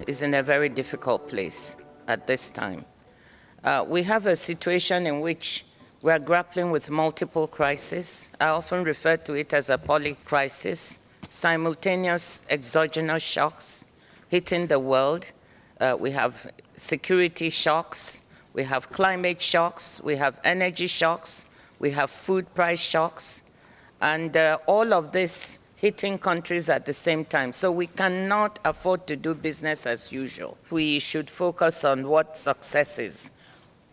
is in a very difficult place at this time. We have a situation in which we are grappling with multiple crises. I often refer to it as a polycrisis, simultaneous exogenous shocks hitting the world. We have security shocks, we have climate shocks, we have energy shocks, we have food price shocks, and all of this hitting countries at the same time. So we cannot afford to do business as usual. We should focus on what successes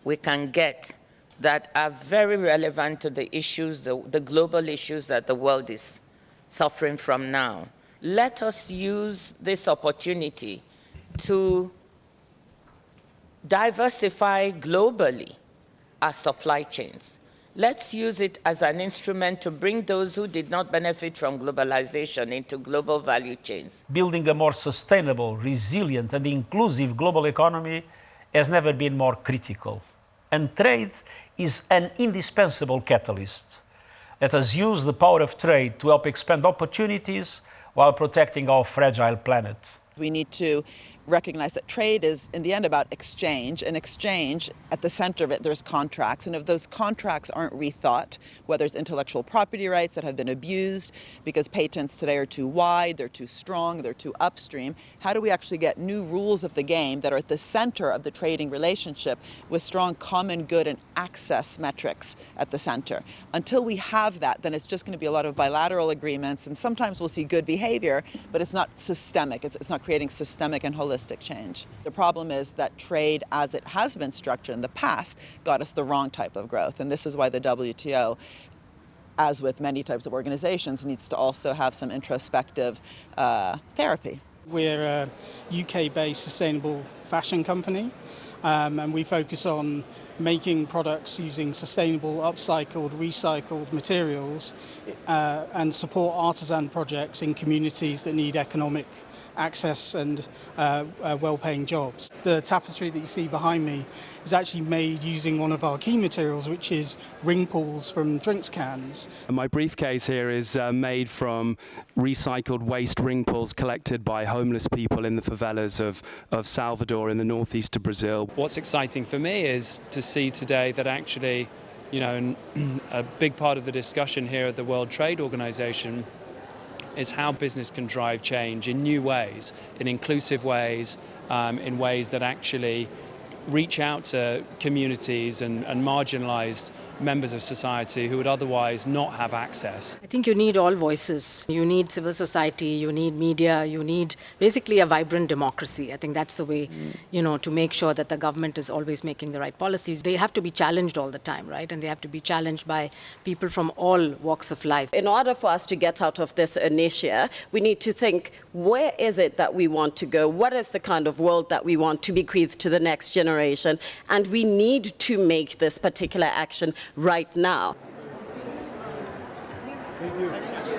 we can get that are very relevant to the issues, the global issues that the world is suffering from now. Let us use this opportunity to diversify globally our supply chains. Let's use it as an instrument to bring those who did not benefit from globalization into global value chains. Building a more sustainable, resilient, and inclusive global economy has never been more critical. And trade is an indispensable catalyst. Let us use the power of trade to help expand opportunities while protecting our fragile planet. We need to recognize that trade is, in the end, about exchange. And exchange, at the center of it, there's contracts. And if those contracts aren't rethought, whether it's intellectual property rights that have been abused because patents today are too wide, they're too strong, they're too upstream, how do we actually get new rules of the game that are at the center of the trading relationship with strong common good and access metrics at the center? Until we have that, then it's just going to be a lot of bilateral agreements, and sometimes we'll see good behavior, but it's not systemic. It's not creating systemic and holistic change. The problem is that trade, as it has been structured in the past, got us the wrong type of growth. And this is why the WTO, as with many types of organizations, needs to also have some introspective therapy. We're a UK-based sustainable fashion company, and we focus on making products using sustainable, upcycled, recycled materials and support artisan projects in communities that need economic access and well-paying jobs. The tapestry that you see behind me is actually made using one of our key materials, which is ring pulls from drinks cans. My briefcase here is made from recycled waste ring pulls collected by homeless people in the favelas of Salvador in the northeast of Brazil. What's exciting for me is to see today that actually, a big part of the discussion here at the World Trade Organization is how business can drive change in new ways, in inclusive ways, in ways that actually reach out to communities and marginalized members of society who would otherwise not have access. I think you need all voices. You need civil society, you need media, you need basically a vibrant democracy. I think that's the way, to make sure that the government is always making the right policies. They have to be challenged all the time, right? And they have to be challenged by people from all walks of life. In order for us to get out of this inertia, we need to think, where is it that we want to go? What is the kind of world that we want to bequeath to the next generation? And we need to make this particular action right now. Thank you.